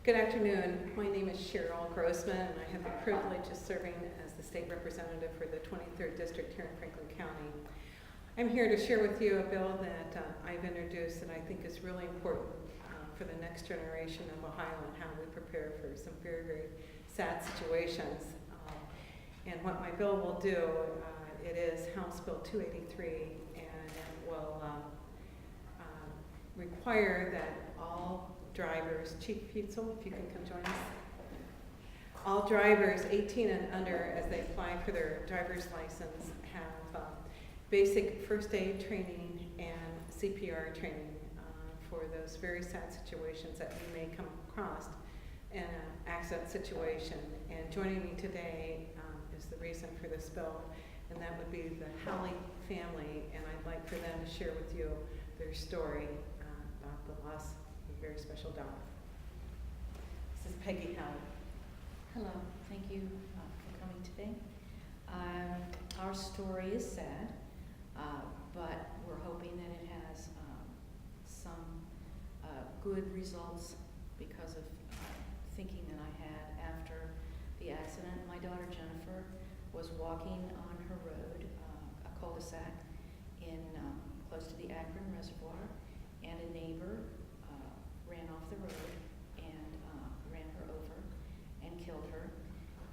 Good afternoon. My name is Cheryl Grossman, and I have the privilege of serving as the state representative for the 23rd District here in Franklin County. I'm here to share with you a bill that I've introduced that I think is really important for the next generation of Ohio and how we prepare for some very, very sad situations. And what my bill will do, it is House Bill 283, and it will require that all drivers, Chief Futzel, if you can come join us, all drivers 18 and under, as they apply for their driver's license, have basic first aid training and CPR training for those very sad situations that we may come across in an accident situation. And joining me today is the reason for this bill, and that would be the Howley family, and I'd like for them to share with you their story about the loss of a very special dog. This is Peggy Howley. Hello, thank you for coming today. Our story is sad, but we're hoping that it has some good results because of thinking that I had after the accident. My daughter Jennifer was walking on her road, a cul-de-sac in close to the Akron Reservoir, and a neighbor ran off the road and ran her over and killed her.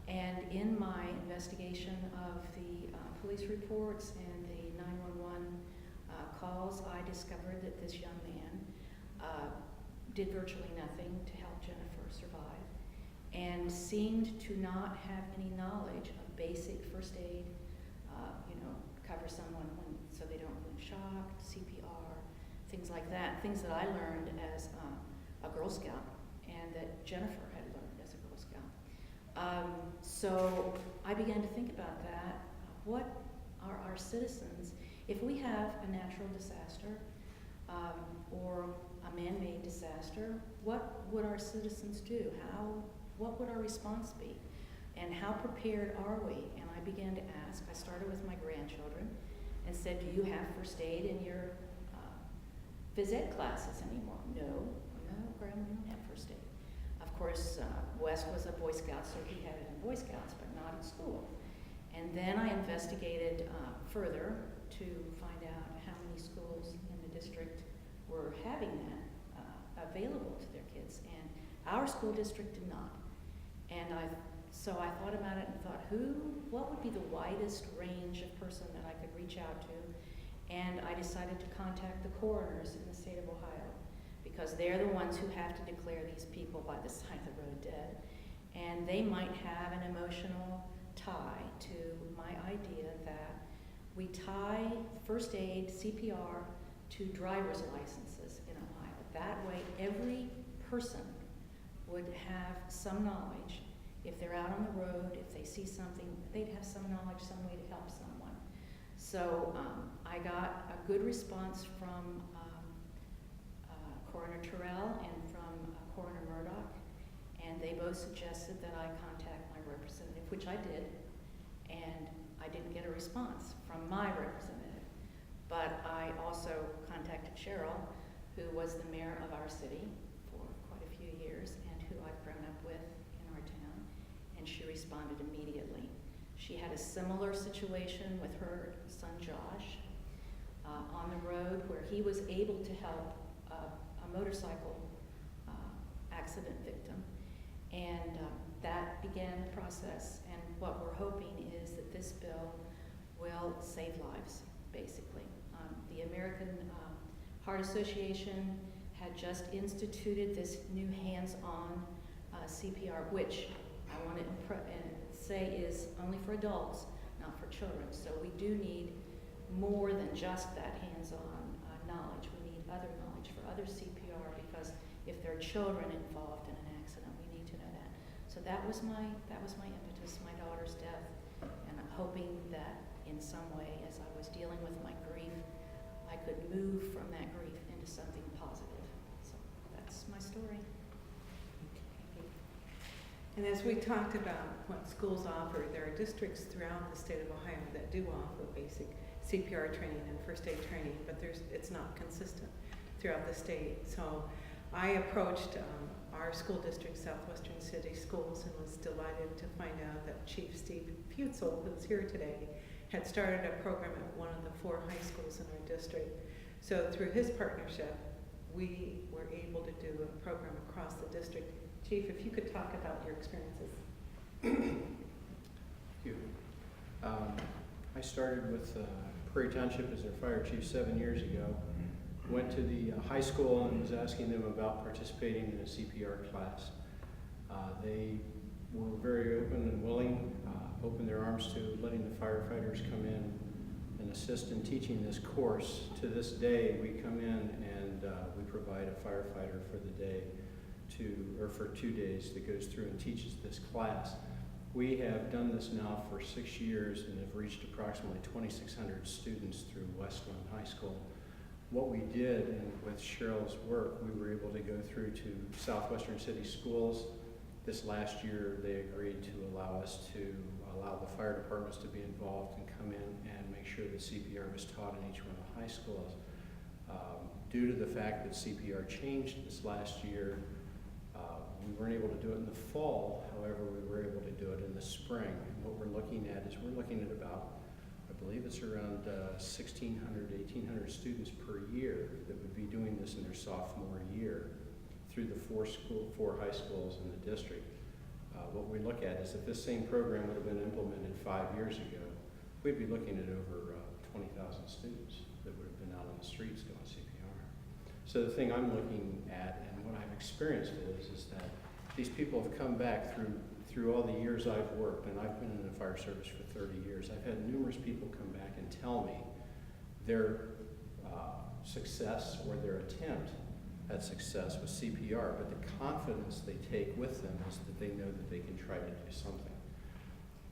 And in my investigation of the police reports and the 911 calls, I discovered that this young man did virtually nothing to help Jennifer survive and seemed to not have any knowledge of basic first aid, cover someone so they don't get shocked, CPR, things like that, things that I learned as a Girl Scout and that Jennifer had learned as a Girl Scout. So I began to think about that. What are our citizens, if we have a natural disaster or a man-made disaster, what would our citizens do? What would our response be? And how prepared are we? And I began to ask. I started with my grandchildren and said, do you have first aid in your phys ed classes anymore? No, Grandma, we don't have first aid. Of course, Wes was a Boy Scout, so he had it in Boy Scouts, but not in school. And then I investigated further to find out how many schools in the district were having that available to their kids. And our school district did not. And so I thought about it and thought, what would be the widest range of person that I could reach out to? And I decided to contact the coroners in the state of Ohio, because they're the ones who have to declare these people by the side of the road dead. And they might have an emotional tie to my idea that we tie first aid, CPR, to driver's licenses in Ohio. That way, every person would have some knowledge. If they're out on the road, if they see something, they'd have some knowledge, some way to help someone. So I got a good response from Coroner Terrell and from Coroner Murdoch, and they both suggested that I contact my representative, which I did, and I didn't get a response from my representative. But I also contacted Cheryl, who was the mayor of our city for quite a few years and who I've grown up with in our town, and she responded immediately. She had a similar situation with her son Josh on the road, where he was able to help a motorcycle accident victim, and that began the process. And what we're hoping is that this bill will save lives, basically. The American Heart Association had just instituted this new hands-on CPR, which I want to say is only for adults, not for children. So we do need more than just that hands-on knowledge. We need other knowledge for other CPR, because if there are children involved in an accident, we need to know that. So that was my impetus, my daughter's death, and I'm hoping that in some way, as I was dealing with my grief, I could move from that grief into something positive. So that's my story. And as we talked about what schools offer, there are districts throughout the state of Ohio that do offer basic CPR training and first aid training, but it's not consistent throughout the state. So I approached our school district, Southwestern City Schools, and was delighted to find out that Chief Steve Futzel, who's here today, had started a program at one of the 4 high schools in our district. So through his partnership, we were able to do a program across the district. Chief, if you could talk about your experiences. Thank you. I started with Prairie Township as their fire chief 7 years ago. Went to the high school and was asking them about participating in a CPR class. They were very open and willing, opened their arms to letting the firefighters come in and assist in teaching this course. To this day, we come in and we provide a firefighter for the day or for 2 days that goes through and teaches this class. We have done this now for 6 years and have reached approximately 2,600 students through Westland High School. What we did, and with Cheryl's work, we were able to go through to Southwestern City Schools. This last year, they agreed to allow us to allow the fire departments to be involved and come in and make sure that CPR was taught in each one of the high schools. Due to the fact that CPR changed this last year, we weren't able to do it in the fall. However, we were able to do it in the spring. And what we're looking at is we're looking at about, I believe it's around 1,600 to 1,800 students per year that would be doing this in their sophomore year through the 4 high schools in the district. What we look at is if this same program would have been implemented 5 years ago, we'd be looking at over 20,000 students that would have been out on the streets doing CPR. So the thing I'm looking at and what I've experienced is that these people have come back through all the years I've worked, and I've been in the fire service for 30 years. I've had numerous people come back and tell me their success or their attempt at success with CPR, but the confidence they take with them is that they know that they can try to do something.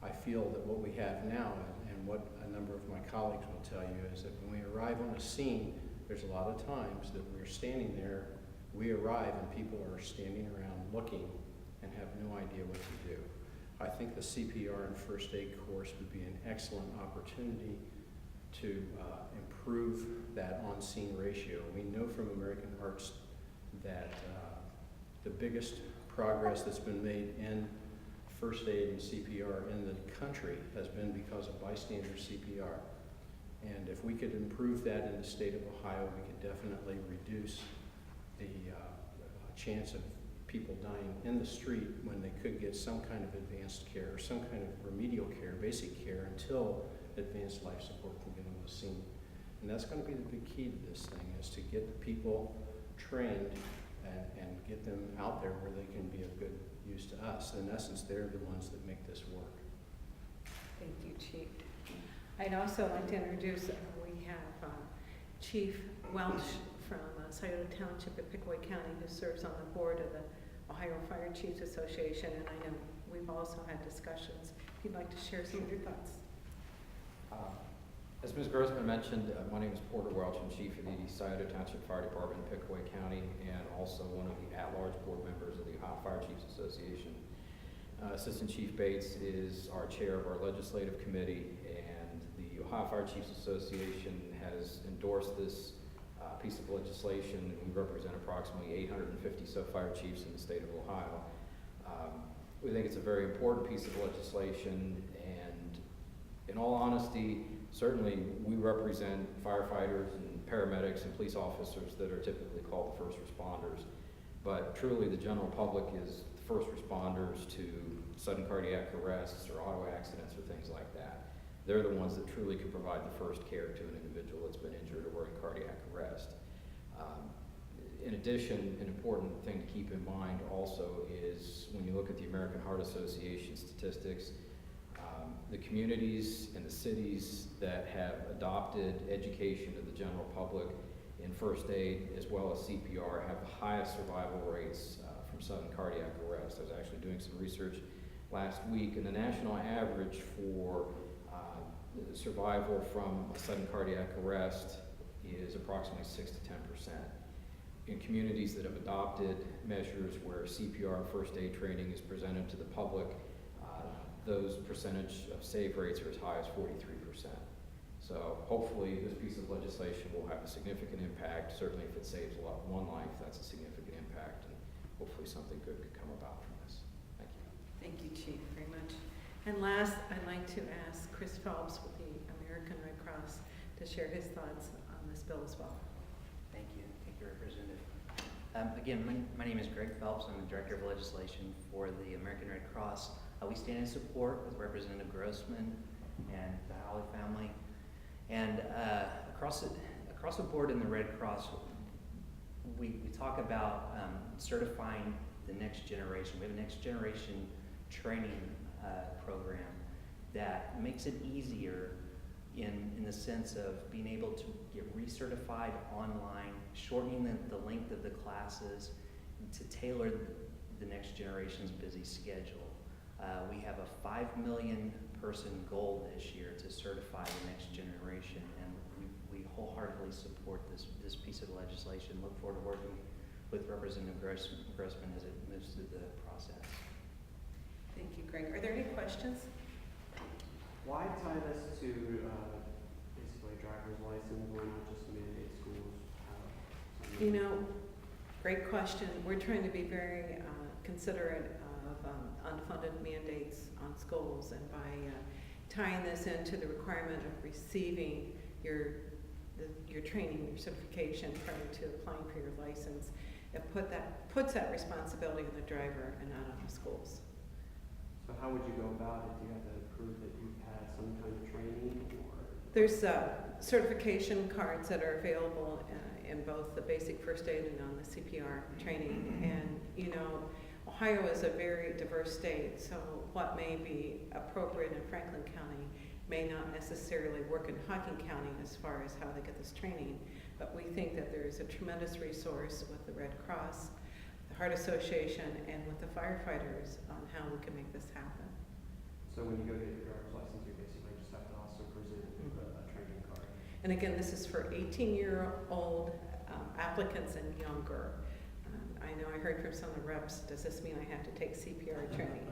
I feel that what we have now, and what a number of my colleagues will tell you, is that when we arrive on a scene, there's a lot of times that we're standing there, we arrive and people are standing around looking and have no idea what to do. I think the CPR and first aid course would be an excellent opportunity to improve that on-scene ratio. We know from American Hearts that the biggest progress that's been made in first aid and CPR in the country has been because of bystander CPR. And if we could improve that in the state of Ohio, we could definitely reduce the chance of people dying in the street when they could get some kind of advanced care or some kind of remedial care, basic care, until advanced life support can get on the scene. And that's going to be the big key to this thing, is to get the people trained and get them out there where they can be of good use to us. In essence, they're the ones that make this work. Thank you, Chief. I'd also like to introduce, we have Chief Welch from Scioto Township at Pickaway County, who serves on the board of the Ohio Fire Chiefs Association, and I know we've also had discussions. If you'd like to share some of your thoughts. As Ms. Grossman mentioned, my name is Porter Welch. I'm Chief of the Scioto Township Fire Department in Pickaway County, and also one of the at-large board members of the Ohio Fire Chiefs Association. Assistant Chief Bates is our chair of our legislative committee, and the Ohio Fire Chiefs Association has endorsed this piece of legislation. We represent approximately 850 fire chiefs in the state of Ohio. We think it's a very important piece of legislation, and in all honesty, certainly we represent firefighters and paramedics and police officers that are typically called the first responders, but truly the general public is the first responders to sudden cardiac arrests or auto accidents or things like that. They're the ones that truly can provide the first care to an individual that's been injured or in cardiac arrest. In addition, an important thing to keep in mind also is when you look at the American Heart Association statistics, the communities and the cities that have adopted education to the general public in first aid as well as CPR have the highest survival rates from sudden cardiac arrest. I was actually doing some research last week, and the national average for survival from a sudden cardiac arrest is approximately 6 to 10%. In communities that have adopted measures where CPR and first aid training is presented to the public, those percentage of save rates are as high as 43%. So hopefully this piece of legislation will have a significant impact. Certainly if it saves one life, that's a significant impact. And hopefully something good could come about from this. Thank you. Thank you, Chief, very much. And last, I'd like to ask Chris Phelps with the American Red Cross to share his thoughts on this bill as well. Thank you, Representative. Again, my name is Greg Phelps. I'm the Director of Legislation for the American Red Cross. We stand in support with Representative Grossman and the Howley family. And across the board in the Red Cross, we talk about certifying the next generation. We have a next generation training program that makes it easier in the sense of being able to get recertified online, shortening the length of the classes to tailor the next generation's busy schedule. We have a 5 million person goal this year to certify the next generation, and we wholeheartedly support this piece of legislation. Look forward to working with Representative Grossman as it moves through the process. Thank you, Greg. Are there any questions? Why tie this to basically a driver's license? Why not just mandate schools have You know, great question. We're trying to be very considerate of unfunded mandates on schools, and by tying this into the requirement of receiving your training, your certification prior to applying for your license, it puts that responsibility on the driver and not on the schools. So how would you go about it? Do you have to prove that you've had some kind of training, or? There's certification cards that are available in both the basic first aid and on the CPR training. And, you know, Ohio is a very diverse state, so what may be appropriate in Franklin County may not necessarily work in Hocking County as far as how they get this training. But we think that there is a tremendous resource with the Red Cross, the Heart Association, and with the firefighters on how we can make this happen. So when you go to get your driver's license, you basically just have to also present a training card. And again, this is for 18-year-old applicants and younger. I know I heard from some of the reps, does this mean I have to take CPR training?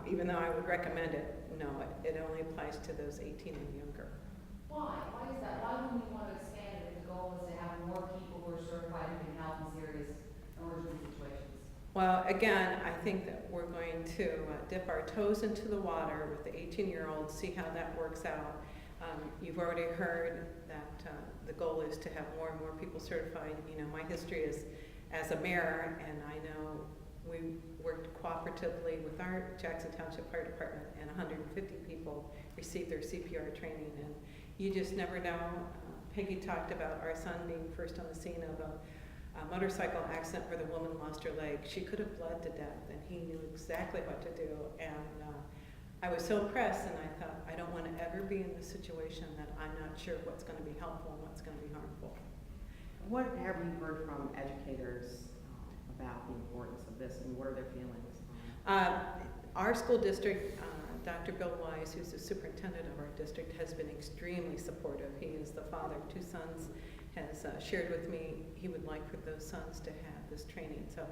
Even though I would recommend it, no, it only applies to those 18 and younger. Why? Why is that? Why wouldn't we want to expand it if the goal is to have more people who are certified who can help in serious emergency situations? Well, again, I think that we're going to dip our toes into the water with the 18-year-olds, see how that works out. You've already heard that the goal is to have more and more people certified. You know, my history is as a mayor, and I know we worked cooperatively with our Jackson Township Fire Department, and 150 people received their CPR training, and you just never know. Peggy talked about our son being first on the scene of a motorcycle accident where the woman lost her leg. She could have bled to death, and he knew exactly what to do. And I was so impressed, and I thought, I don't want to ever be in this situation that I'm not sure what's going to be helpful and what's going to be harmful. What have you heard from educators about the importance of this, and what are their feelings? Our school district, Dr. Bill Wise, who's the superintendent of our district, has been extremely supportive. He is the father of 2 sons, has shared with me he would like for those sons to have this training. So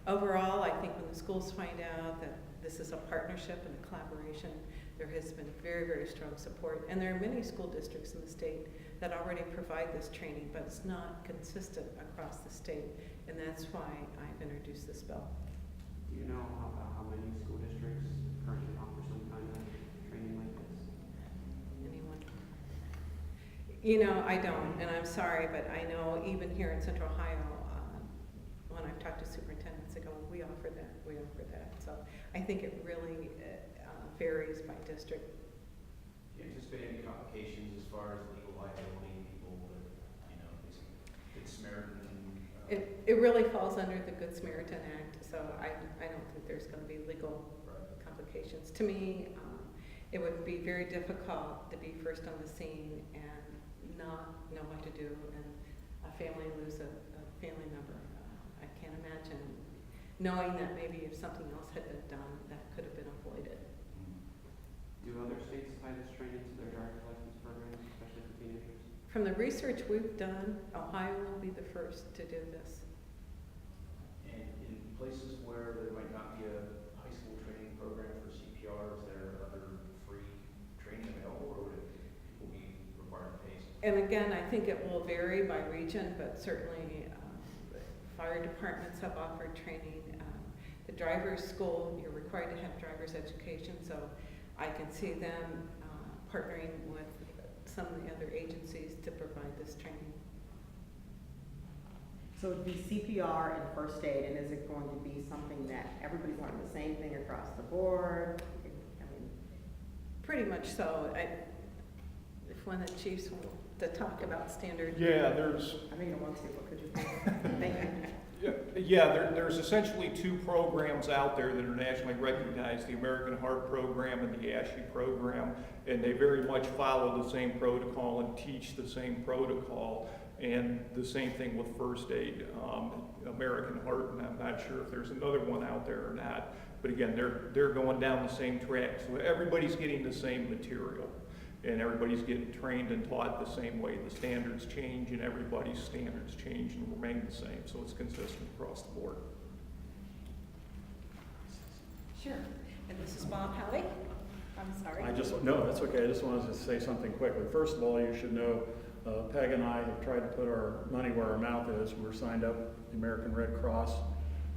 overall, I think when the schools find out that this is a partnership and a collaboration, there has been very, very strong support. And there are many school districts in the state that already provide this training, but it's not consistent across the state, and that's why I've introduced this bill. Do you know how many school districts currently offer some kind of training like this? Anyone? You know, I don't, and I'm sorry, but I know even here in Central Ohio, when I've talked to superintendents, they go, we offer that, we offer that. So I think it really varies by district. Do you anticipate any complications as far as legal liability, people that, you know, Good Samaritan? It really falls under the Good Samaritan Act, so I don't think there's going to be legal complications. To me, it would be very difficult to be first on the scene and not know what to do, and a family lose a family member. I can't imagine knowing that maybe if something else had been done, that could have been avoided. Do other states tie this training to their driver's license programs, especially for teenagers? From the research we've done, Ohio will be the first to do this. And in places where there might not be a high school training program for CPR, is there other free training available, or would people be required to pay? And again, I think it will vary by region, but certainly fire departments have offered training. The driver's school, you're required to have driver's education, so I can see them partnering with some of the other agencies to provide this training. So it'd be CPR and first aid, and is it going to be something that everybody's learning the same thing across the board? I mean, Pretty much so. If one of the chiefs will to talk about standard. Yeah, there's, I mean, I want to, what could you think? Thank you. there's essentially two programs out there that are nationally recognized, the American Heart Program and the ASHE program, and they very much follow the same protocol and teach the same protocol, and the same thing with first aid. American Heart, and I'm not sure if there's another one out there or not, but again, they're going down the same track, so everybody's getting the same material. And everybody's getting trained and taught the same way. The standards change and everybody's standards change and remain the same, so it's consistent across the board. Sure. And this is Bob Howey. I'm sorry. No, that's okay. I just wanted to say something quickly. First of all, you should know, Peg and I have tried to put our money where our mouth is. We're signed up with the American Red Cross,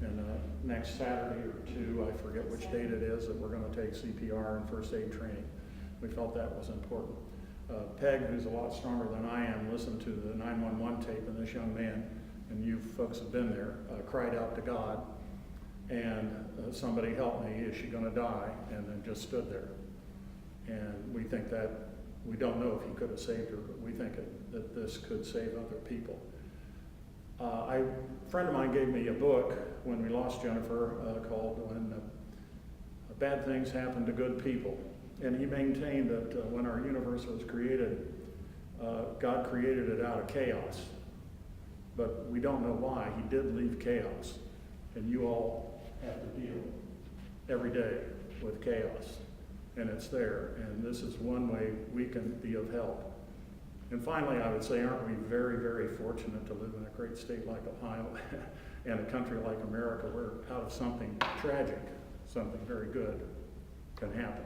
and next Saturday or two, I forget which date it is, that we're going to take CPR and first aid training. We felt that was important. Peg, who's a lot stronger than I am, listened to the 911 tape, and this young man, and you folks have been there, cried out to God, and somebody help me, is she going to die? And then just stood there. And we think that, we don't know if he could have saved her, but we think that this could save other people. A friend of mine gave me a book when we lost Jennifer called When Bad Things Happen to Good People. And he maintained that when our universe was created, God created it out of chaos. But we don't know why. He did leave chaos. And you all have to deal every day with chaos. And it's there. And this is one way we can be of help. And finally, I would say, aren't we very, very fortunate to live in a great state like Ohio and a country like America where out of something tragic, something very good can happen.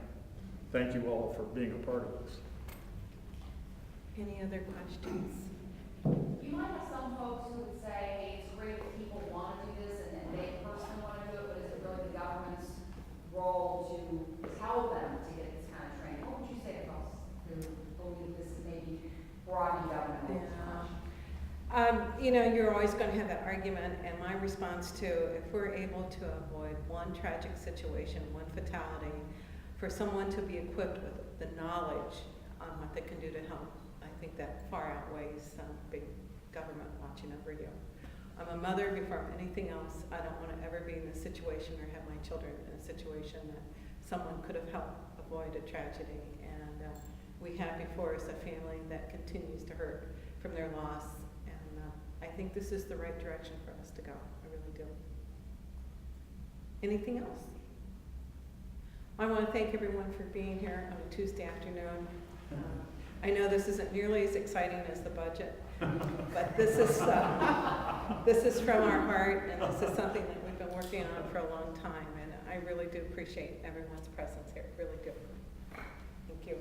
Thank you all for being a part of this. Any other questions? You might have some folks who would say it's great that people want to do this and that they personally want to do it, but is it really the government's role to tell them to get this kind of training? What would you say to folks who believe this is maybe broadening government a little too much? You know, you're always going to have that argument, and my response to, if we're able to avoid one tragic situation, one fatality, for someone to be equipped with the knowledge on what they can do to help, I think that far outweighs some big government watching over you. I'm a mother before I'm anything else. I don't want to ever be in a situation or have my children in a situation that someone could have helped avoid a tragedy. And we have before us a family that continues to hurt from their loss. And I think this is the right direction for us to go. I really do. Anything else? I want to thank everyone for being here on a Tuesday afternoon. I know this isn't nearly as exciting as the budget, but this is from our heart, and this is something that we've been working on for a long time, and I really do appreciate everyone's presence here. Really do. Thank you.